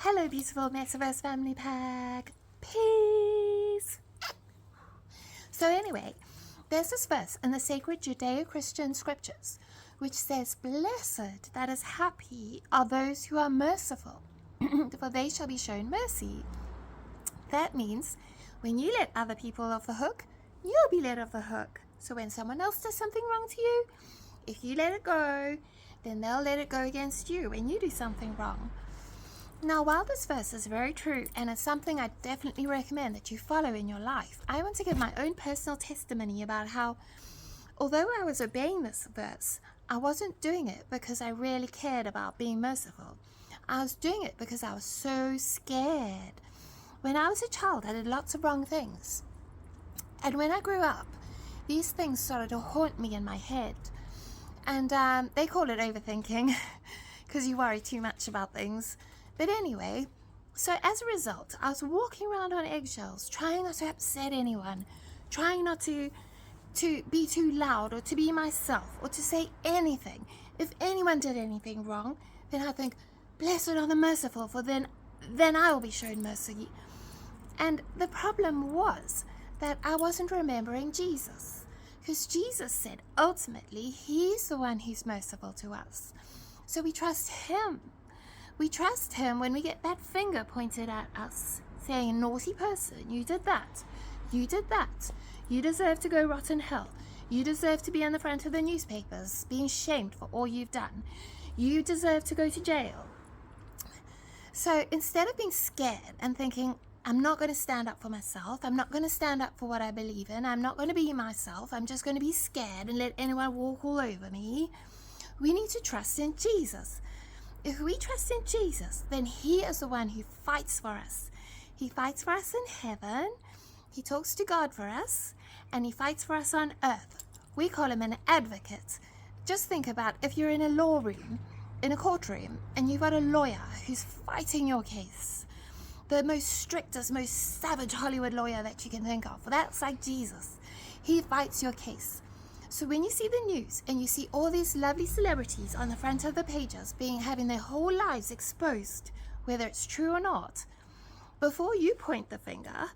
Hello, beautiful Metaverse family pack. Peace. So anyway, there's this verse in the Sacred Judeo Christian Scriptures which says, "Blessed, that is happy, are those who are merciful, for they shall be shown mercy." That means when you let other people off the hook, you'll be let off the hook. So when someone else does something wrong to you, if you let it go, then they'll let it go against you when you do something wrong. Now, while this verse is very true, and it's something I definitely recommend that you follow in your life, I want to give my own personal testimony about how, although I was obeying this verse, I wasn't doing it because I really cared about being merciful. I was doing it because I was so scared. When I was a child, I did lots of wrong things. And when I grew up, these things started to haunt me in my head. And they call it overthinking because you worry too much about things. But anyway, so as a result, I was walking around on eggshells, trying not to upset anyone, trying not to be too loud or to be myself or to say anything. If anyone did anything wrong, then I think, "Blessed are the merciful, for then I will be shown mercy." And the problem was that I wasn't remembering Jesus, because Jesus said ultimately He's the one who's merciful to us. So we trust Him. We trust Him when we get that finger pointed at us, saying, "Naughty person, you did that. You did that. You deserve to go rot in hell. You deserve to be on the front of the newspapers, being shamed for all you've done. You deserve to go to jail." So instead of being scared and thinking, "I'm not going to stand up for myself. I'm not going to stand up for what I believe in. I'm not going to be myself. I'm just going to be scared and let anyone walk all over me," we need to trust in Jesus. If we trust in Jesus, then He is the one who fights for us. He fights for us in heaven. He talks to God for us, and He fights for us on earth. We call Him an advocate. Just think about if you're in a law room, in a courtroom, and you've got a lawyer who's fighting your case. The most strictest, most savage Hollywood lawyer that you can think of. That's like Jesus. He fights your case. So when you see the news and you see all these lovely celebrities on the front of the pages having their whole lives exposed, whether it's true or not, before you point the finger,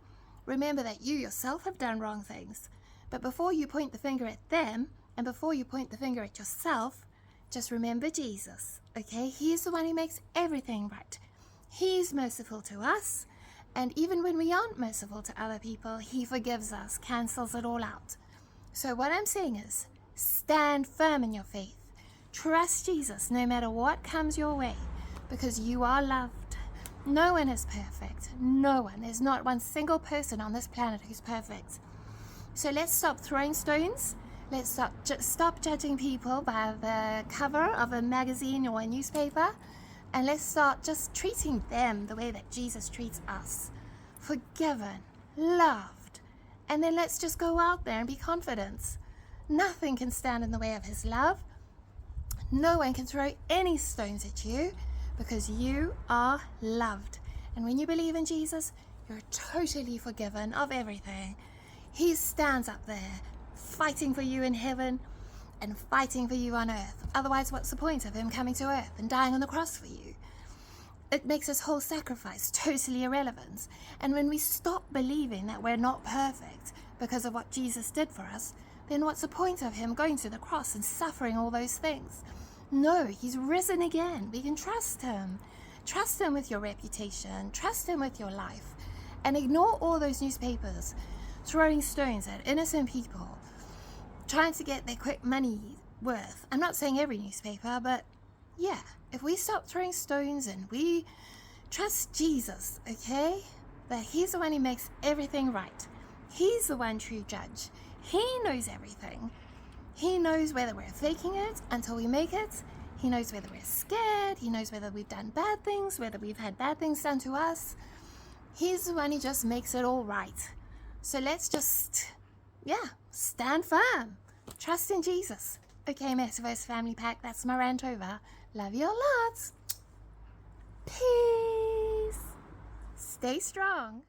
remember that you yourself have done wrong things. But before you point the finger at them, and before you point the finger at yourself, just remember Jesus, okay? He's the one who makes everything right. He's merciful to us, and even when we aren't merciful to other people, He forgives us, cancels it all out. So what I'm saying is, stand firm in your faith. Trust Jesus no matter what comes your way, because you are loved. No one is perfect. No one. There's not one single person on this planet who's perfect. So let's stop throwing stones. Let's stop judging people by the cover of a magazine or a newspaper. And let's start just treating them the way that Jesus treats us. Forgiven, loved. And then let's just go out there and be confident. Nothing can stand in the way of His love. No one can throw any stones at you because you are loved. And when you believe in Jesus, you're totally forgiven of everything. He stands up there fighting for you in heaven and fighting for you on earth. Otherwise, what's the point of Him coming to earth and dying on the cross for you? It makes His whole sacrifice totally irrelevant. And when we stop believing that we're not perfect because of what Jesus did for us, then what's the point of Him going to the cross and suffering all those things? No, He's risen again. We can trust Him. Trust Him with your reputation. Trust Him with your life. And ignore all those newspapers throwing stones at innocent people, trying to get their quick money worth. I'm not saying every newspaper, but yeah, if we stop throwing stones and we trust Jesus, okay, that He's the one who makes everything right. He's the one true judge. He knows everything. He knows whether we're faking it until we make it. He knows whether we're scared. He knows whether we've done bad things, whether we've had bad things done to us. He's the one who just makes it all right. So let's just, stand firm. Trust in Jesus. Okay, Metaverse Family Pack, that's my rant over. Love you a lot. Peace. Stay strong.